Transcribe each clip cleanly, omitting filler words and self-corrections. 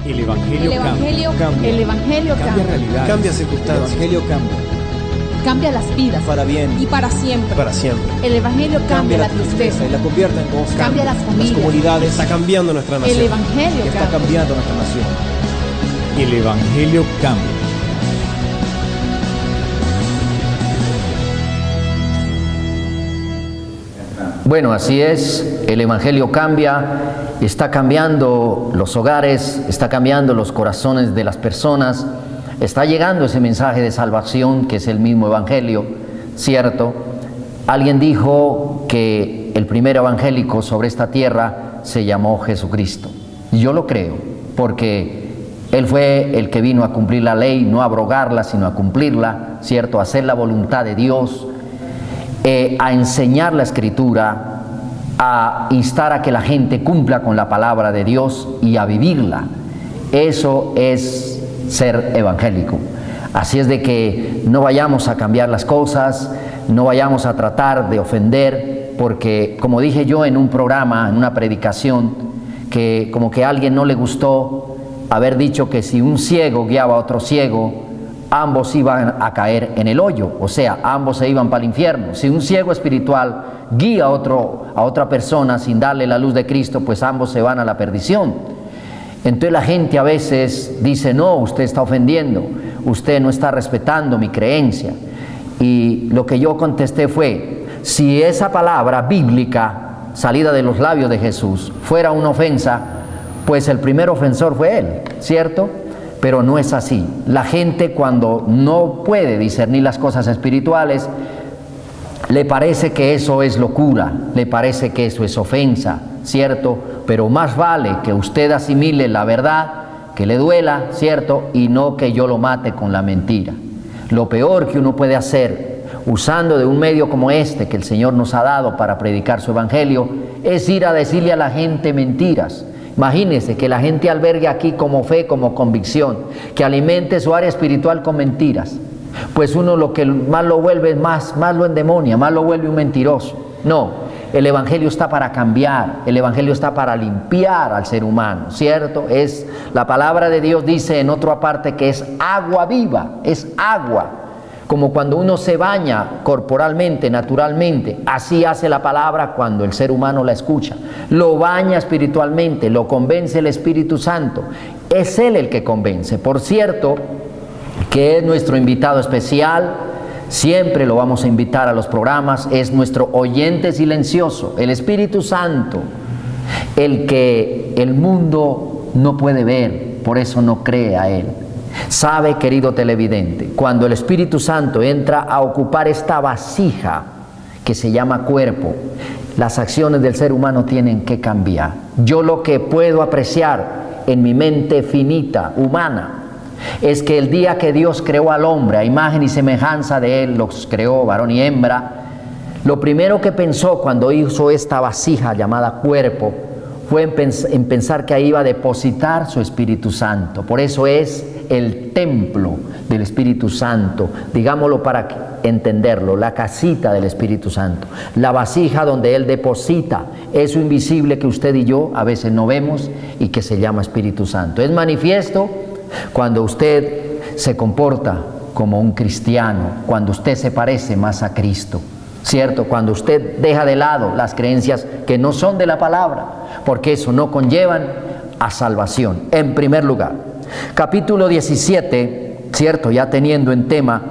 El Evangelio cambia. El Evangelio Cambia cambia. realidades. Cambia El circunstancias. Evangelio cambia. Cambia las vidas. Para bien. Y para siempre. Para siempre. El Evangelio cambia la tristeza. y la convierte en gozo. Cambia las Las familias. comunidades. Está cambiando nuestra El nación. Evangelio Está cambia. cambiando nuestra nación. El Evangelio cambia. Bueno, así es, el Evangelio cambia, está cambiando los hogares, está cambiando los corazones de las personas, está llegando ese mensaje de salvación que es el mismo Evangelio, ¿cierto? Alguien dijo que el primer evangélico sobre esta tierra se llamó Jesucristo. Y yo lo creo, porque Él fue el que vino a cumplir la ley, no a abrogarla, sino a cumplirla, ¿cierto? A hacer la voluntad de Dios, a enseñar la Escritura, a instar a que la gente cumpla con la palabra de Dios y a vivirla. Eso es ser evangélico. Así es de que no vayamos a cambiar las cosas, no vayamos a tratar de ofender, porque como dije yo en un programa, en una predicación, que como que a alguien no le gustó haber dicho que si un ciego guiaba a otro ciego, ambos iban a caer en el hoyo, o sea, ambos se iban para el infierno. Si un ciego espiritual guía a otra persona sin darle la luz de Cristo, pues ambos se van a la perdición. Entonces la gente a veces dice, no, usted está ofendiendo, usted no está respetando mi creencia. Y lo que yo contesté fue, si esa palabra bíblica salida de los labios de Jesús fuera una ofensa, pues el primer ofensor fue Él, ¿cierto? Pero no es así. La gente, cuando no puede discernir las cosas espirituales, le parece que eso es locura, le parece que eso es ofensa, ¿cierto? Pero más vale que usted asimile la verdad, que le duela, ¿cierto? Y no que yo lo mate con la mentira. Lo peor que uno puede hacer, usando de un medio como este que el Señor nos ha dado para predicar su evangelio, es ir a decirle a la gente mentiras. Imagínese que la gente albergue aquí como fe, como convicción, que alimente su área espiritual con mentiras. Pues uno lo que más lo vuelve, más lo endemonia, más lo vuelve un mentiroso. No, el Evangelio está para cambiar, el Evangelio está para limpiar al ser humano, ¿cierto? La palabra de Dios dice en otra parte que es agua viva, es agua. Como cuando uno se baña corporalmente, naturalmente, así hace la palabra cuando el ser humano la escucha. Lo baña espiritualmente, lo convence el Espíritu Santo. Es Él el que convence. Por cierto, que es nuestro invitado especial, siempre lo vamos a invitar a los programas, es nuestro oyente silencioso, el Espíritu Santo, el que el mundo no puede ver, por eso no cree a Él. Sabe, querido televidente, cuando el Espíritu Santo entra a ocupar esta vasija que se llama cuerpo, las acciones del ser humano tienen que cambiar. Yo lo que puedo apreciar en mi mente finita, humana, es que el día que Dios creó al hombre a imagen y semejanza de Él, los creó varón y hembra, lo primero que pensó cuando hizo esta vasija llamada cuerpo fue en pensar que ahí iba a depositar su Espíritu Santo. Por eso es el templo del Espíritu Santo, digámoslo para entenderlo, la casita del Espíritu Santo, la vasija donde Él deposita eso invisible que usted y yo a veces no vemos y que se llama Espíritu Santo. Es manifiesto cuando usted se comporta como un cristiano, cuando usted se parece más a Cristo, ¿cierto? Cuando usted deja de lado las creencias que no son de la palabra, porque eso no conllevan a salvación, en primer lugar. Capítulo 17, ¿cierto? Ya teniendo en tema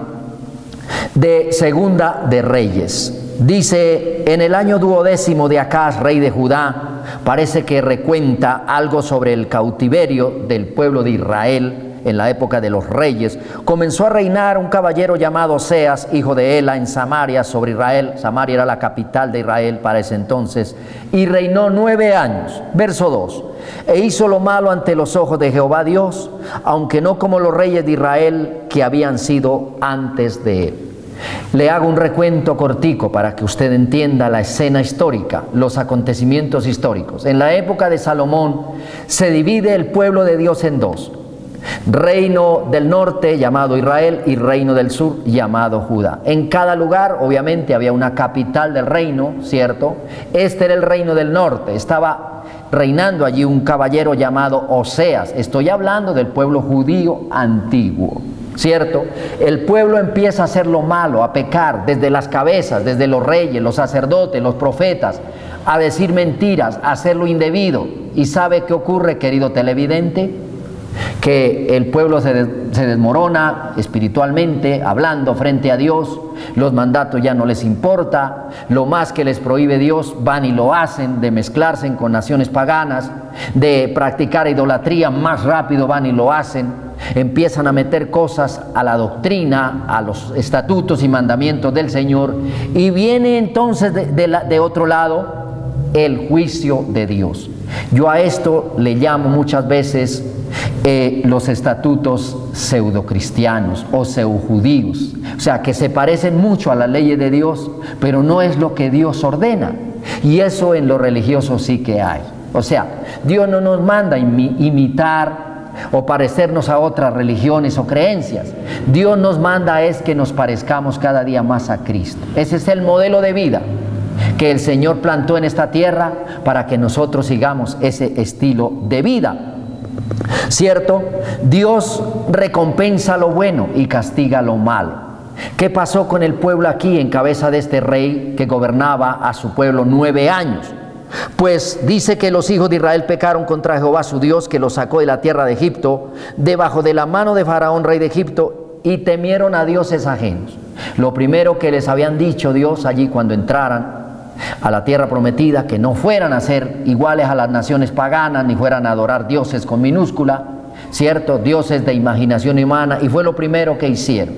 de Segunda de Reyes. Dice, en el año 12º de Acaz, rey de Judá, parece que recuenta algo sobre el cautiverio del pueblo de Israel en la época de los reyes. Comenzó a reinar un caballero llamado Oseas, hijo de Ela, en Samaria sobre Israel. Samaria era la capital de Israel para ese entonces, y reinó 9 años. Verso 2. E hizo lo malo ante los ojos de Jehová Dios, aunque no como los reyes de Israel que habían sido antes de él. Le hago un recuento cortico para que usted entienda la escena histórica, los acontecimientos históricos. En la época de Salomón se divide el pueblo de Dios en dos: reino del norte llamado Israel y reino del sur llamado Judá. En cada lugar obviamente había una capital del reino, ¿cierto? Este era el reino del norte, estaba reinando allí un caballero llamado Oseas. Estoy hablando del pueblo judío antiguo, ¿cierto? El pueblo empieza a hacer lo malo, a pecar, desde las cabezas, desde los reyes, los sacerdotes, los profetas, a decir mentiras, a hacer lo indebido. ¿Y sabe qué ocurre, querido televidente? Que el pueblo se desmorona espiritualmente, hablando frente a Dios, los mandatos ya no les importa, lo más que les prohíbe Dios van y lo hacen, de mezclarse con naciones paganas, de practicar idolatría, más rápido van y lo hacen, empiezan a meter cosas a la doctrina, a los estatutos y mandamientos del Señor, y viene entonces de otro lado el juicio de Dios. Yo a esto le llamo muchas veces los estatutos pseudocristianos o pseudojudíos, o sea, que se parecen mucho a las leyes de Dios, pero no es lo que Dios ordena, y eso en lo religioso sí que hay. O sea, Dios no nos manda imitar o parecernos a otras religiones o creencias. Dios nos manda es que nos parezcamos cada día más a Cristo. Ese es el modelo de vida que el Señor plantó en esta tierra para que nosotros sigamos ese estilo de vida, ¿cierto? Dios recompensa lo bueno y castiga lo malo. ¿Qué pasó con el pueblo aquí en cabeza de este rey que gobernaba a su pueblo 9 años? Pues dice que los hijos de Israel pecaron contra Jehová su Dios, que los sacó de la tierra de Egipto, debajo de la mano de Faraón, rey de Egipto, y temieron a dioses ajenos. Lo primero que les habían dicho Dios allí cuando entraran a la tierra prometida, que no fueran a ser iguales a las naciones paganas, ni fueran a adorar dioses con minúscula, ¿cierto? Dioses de imaginación humana, y fue lo primero que hicieron.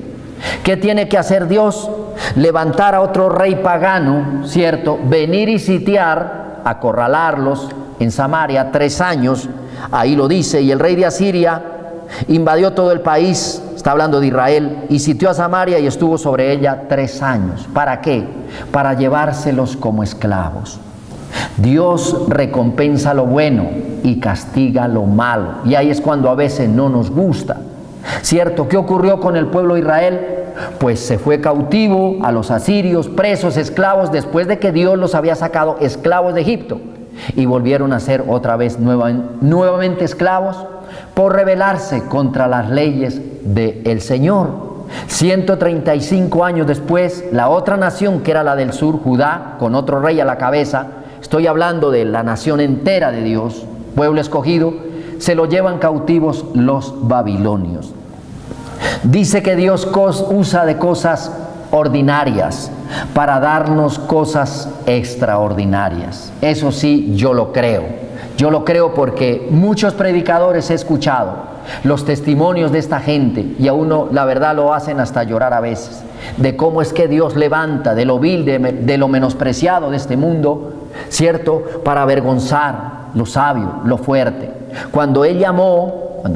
¿Qué tiene que hacer Dios? Levantar a otro rey pagano, ¿cierto? Venir y sitiar, acorralarlos en Samaria 3 años, ahí lo dice, y el rey de Asiria invadió todo el país, está hablando de Israel, y sitió a Samaria y estuvo sobre ella 3 años. ¿Para qué? Para llevárselos como esclavos. Dios recompensa lo bueno y castiga lo malo, y ahí es cuando a veces no nos gusta, ¿cierto? ¿Qué ocurrió con el pueblo de Israel? Pues se fue cautivo a los asirios, presos, esclavos, después de que Dios los había sacado esclavos de Egipto, y volvieron a ser otra vez nuevamente esclavos por rebelarse contra las leyes del Señor. 135 años después, la otra nación, que era la del sur, Judá, con otro rey a la cabeza, estoy hablando de la nación entera de Dios, pueblo escogido, se lo llevan cautivos los babilonios. Dice que Dios usa de cosas ordinarias para darnos cosas extraordinarias. Eso sí, yo lo creo. Yo lo creo porque muchos predicadores he escuchado los testimonios de esta gente, y a uno la verdad lo hacen hasta llorar a veces, de cómo es que Dios levanta de lo vil, de lo menospreciado de este mundo, ¿cierto?, para avergonzar lo sabio, lo fuerte. Cuando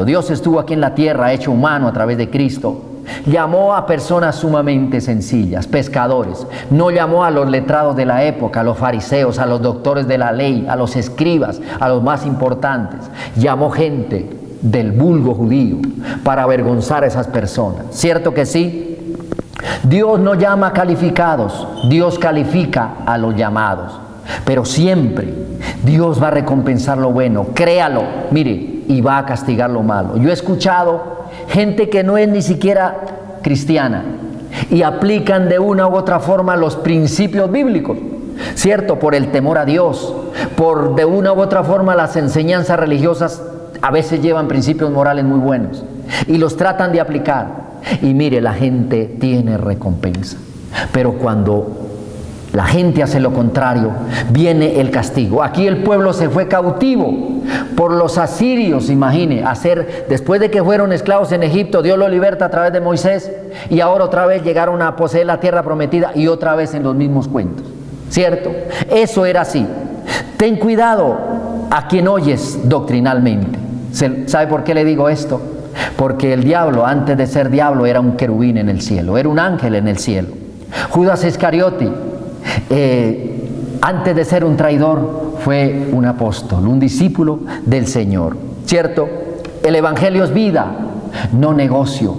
Dios estuvo aquí en la tierra, hecho humano a través de Cristo, llamó a personas sumamente sencillas, pescadores. No llamó a los letrados de la época, a los fariseos, a los doctores de la ley, a los escribas, a los más importantes. Llamó gente del vulgo judío para avergonzar a esas personas. ¿Cierto que sí? Dios no llama calificados, Dios califica a los llamados. Pero siempre Dios va a recompensar lo bueno, créalo, mire, y va a castigar lo malo. Yo he escuchado gente que no es ni siquiera cristiana y aplican de una u otra forma los principios bíblicos, ¿cierto? Por el temor a Dios, por de una u otra forma las enseñanzas religiosas a veces llevan principios morales muy buenos y los tratan de aplicar, y mire, la gente tiene recompensa. Pero cuando la gente hace lo contrario, viene el castigo. Aquí el pueblo se fue cautivo por los asirios, imagine, después de que fueron esclavos en Egipto, Dios los liberta a través de Moisés, y ahora otra vez llegaron a poseer la tierra prometida, y otra vez en los mismos cuentos, ¿cierto? Eso era así. Ten cuidado a quien oyes doctrinalmente. ¿Sabe por qué le digo esto? Porque el diablo, antes de ser diablo, era un querubín en el cielo, era un ángel en el cielo. Judas Iscariote, antes de ser un traidor, fue un apóstol, un discípulo del Señor, ¿cierto? El evangelio es vida, no negocio.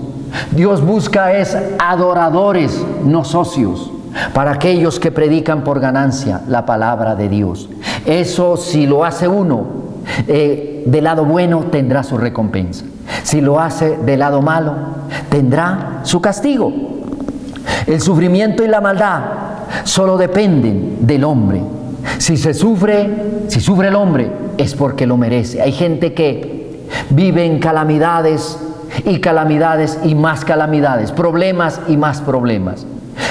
Dios busca adoradores, no socios, para aquellos que predican por ganancia la palabra de Dios. Eso, si lo hace uno del lado bueno, tendrá su recompensa. Si lo hace del lado malo, tendrá su castigo. El sufrimiento y la maldad solo dependen del hombre. Si sufre el hombre, es porque lo merece. Hay gente que vive en calamidades y más calamidades, problemas y más problemas.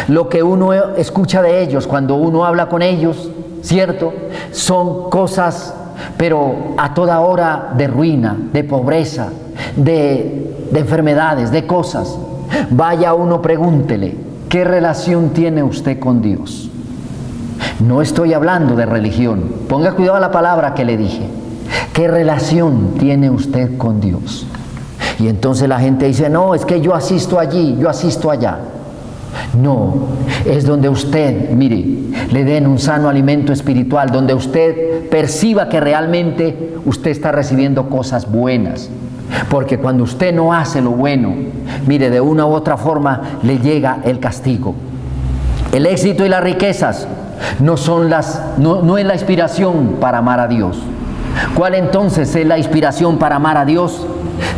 Lo que uno escucha de ellos cuando uno habla con ellos, ¿cierto? Son cosas, pero a toda hora, de ruina, de pobreza, de enfermedades, de cosas. Vaya uno, pregúntele, ¿qué relación tiene usted con Dios? No estoy hablando de religión. Ponga cuidado a la palabra que le dije. ¿Qué relación tiene usted con Dios? Y entonces la gente dice, no, es que yo asisto allí, yo asisto allá. No, es donde usted, mire, le den un sano alimento espiritual, donde usted perciba que realmente usted está recibiendo cosas buenas. Porque cuando usted no hace lo bueno, mire, de una u otra forma le llega el castigo. El éxito y las riquezas no es la inspiración para amar a Dios. ¿Cuál entonces es la inspiración para amar a Dios?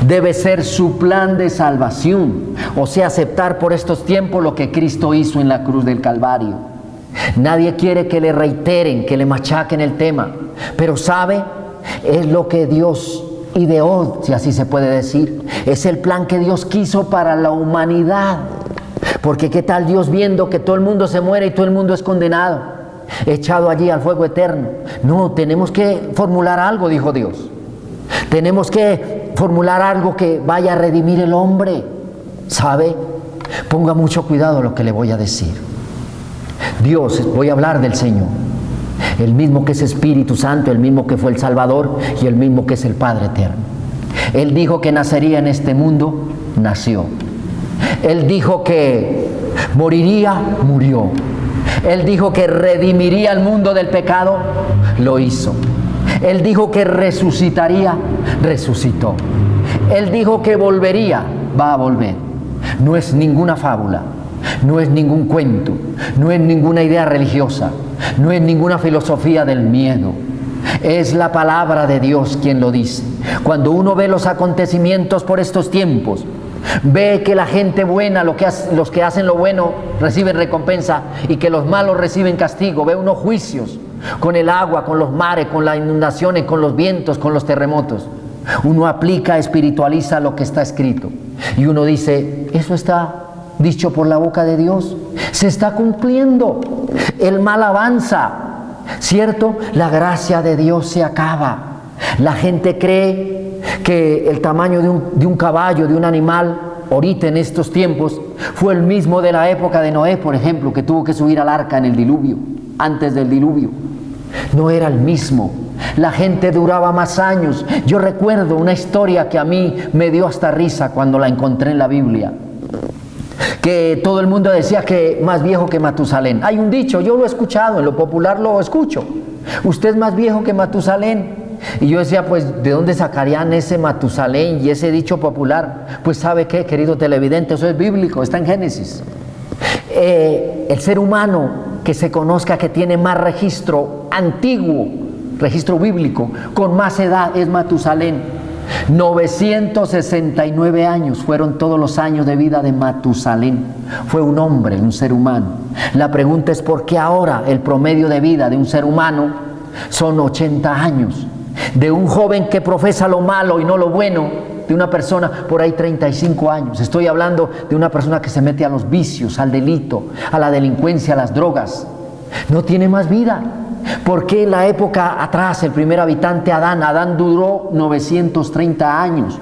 Debe ser su plan de salvación, o sea, aceptar por estos tiempos lo que Cristo hizo en la cruz del Calvario. Nadie quiere que le reiteren, que le machaquen el tema, pero sabe, es lo que Dios ideó, si así se puede decir. Es el plan que Dios quiso para la humanidad. Porque ¿qué tal Dios viendo que todo el mundo se muere y todo el mundo es condenado, echado allí al fuego eterno? No, tenemos que formular algo, dijo Dios. Tenemos que formular algo que vaya a redimir el hombre. ¿Sabe? Ponga mucho cuidado a lo que le voy a decir. Dios, voy a hablar del Señor, el mismo que es Espíritu Santo, el mismo que fue el Salvador y el mismo que es el Padre eterno. Él dijo que nacería en este mundo, nació. Él dijo que moriría, murió. Él dijo que redimiría al mundo del pecado, lo hizo. Él dijo que resucitaría, resucitó. Él dijo que volvería, va a volver. No es ninguna fábula, no es ningún cuento, no es ninguna idea religiosa, no es ninguna filosofía del miedo. Es la palabra de Dios quien lo dice. Cuando uno ve los acontecimientos por estos tiempos, ve que la gente buena, los que hacen lo bueno, reciben recompensa y que los malos reciben castigo. Ve unos juicios con el agua, con los mares, con las inundaciones, con los vientos, con los terremotos. Uno aplica, espiritualiza lo que está escrito y uno dice, eso está dicho por la boca de Dios, se está cumpliendo. El mal avanza, ¿cierto? La gracia de Dios se acaba. La gente cree que el tamaño de un caballo, de un animal, ahorita en estos tiempos, fue el mismo de la época de Noé, por ejemplo, que tuvo que subir al arca en el diluvio, antes del diluvio. No era el mismo. La gente duraba más años. Yo recuerdo una historia que a mí me dio hasta risa cuando la encontré en la Biblia, que todo el mundo decía que más viejo que Matusalén. Hay un dicho, yo lo he escuchado, en lo popular lo escucho: usted es más viejo que Matusalén. Y yo decía, pues, ¿de dónde sacarían ese Matusalén y ese dicho popular? Pues, ¿sabe qué, querido televidente? Eso es bíblico, está en Génesis. El ser humano que se conozca que tiene más registro antiguo, registro bíblico, con más edad, es Matusalén. 969 años fueron todos los años de vida de Matusalén. Fue un hombre, un ser humano. La pregunta es, ¿por qué ahora el promedio de vida de un ser humano son 80 años? De un joven que profesa lo malo y no lo bueno, de una persona por ahí 35 años. Estoy hablando de una persona que se mete a los vicios, al delito, a la delincuencia, a las drogas. No tiene más vida. Porque en la época atrás, el primer habitante, Adán duró 930 años.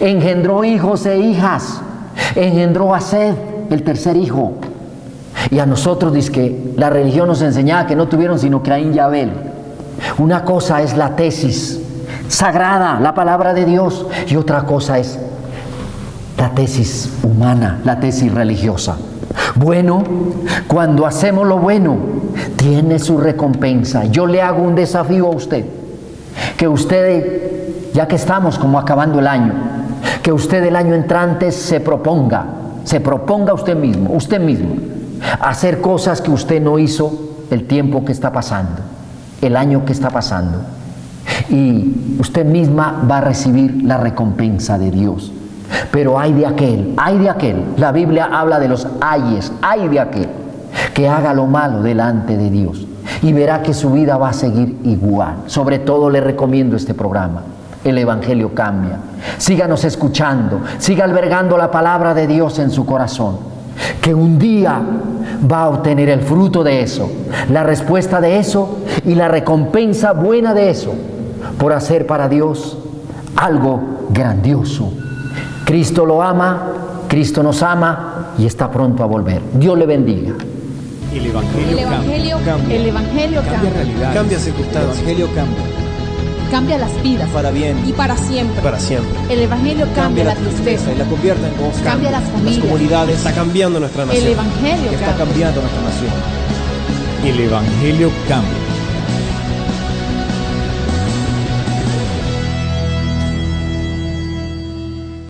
Engendró hijos e hijas. Engendró a Seth, el tercer hijo. Y a nosotros, dice que la religión nos enseñaba que no tuvieron sino Caín y Abel. Una cosa es la tesis sagrada, la palabra de Dios, y otra cosa es la tesis humana, la tesis religiosa. Bueno, cuando hacemos lo bueno, tiene su recompensa. Yo le hago un desafío a usted, que usted, ya que estamos como acabando el año, que usted el año entrante se proponga usted mismo, hacer cosas que usted no hizo el tiempo que está pasando. el año que está pasando. Y usted misma va a recibir la recompensa de Dios. Pero hay de aquel, la Biblia habla de los ayes, hay de aquel que haga lo malo delante de Dios y verá que su vida va a seguir igual. Sobre todo le recomiendo este programa, El Evangelio Cambia. Síganos escuchando, siga albergando la palabra de Dios en su corazón, que un día va a obtener el fruto de eso, la respuesta de eso y la recompensa buena de eso, por hacer para Dios algo grandioso. Cristo lo ama, Cristo nos ama y está pronto a volver. Dios le bendiga. El Evangelio cambia. El Evangelio Cambia cambia. realidades. Cambia circunstancias. El Evangelio cambia. Cambia las vidas. Para bien, Y para siempre. para siempre. El Evangelio cambia la tristeza. y la convierte en gozo. Cambia las familias. comunidades. Está cambiando nuestra nación. El Evangelio Está cambia. cambiando nuestra nación. El Evangelio cambia.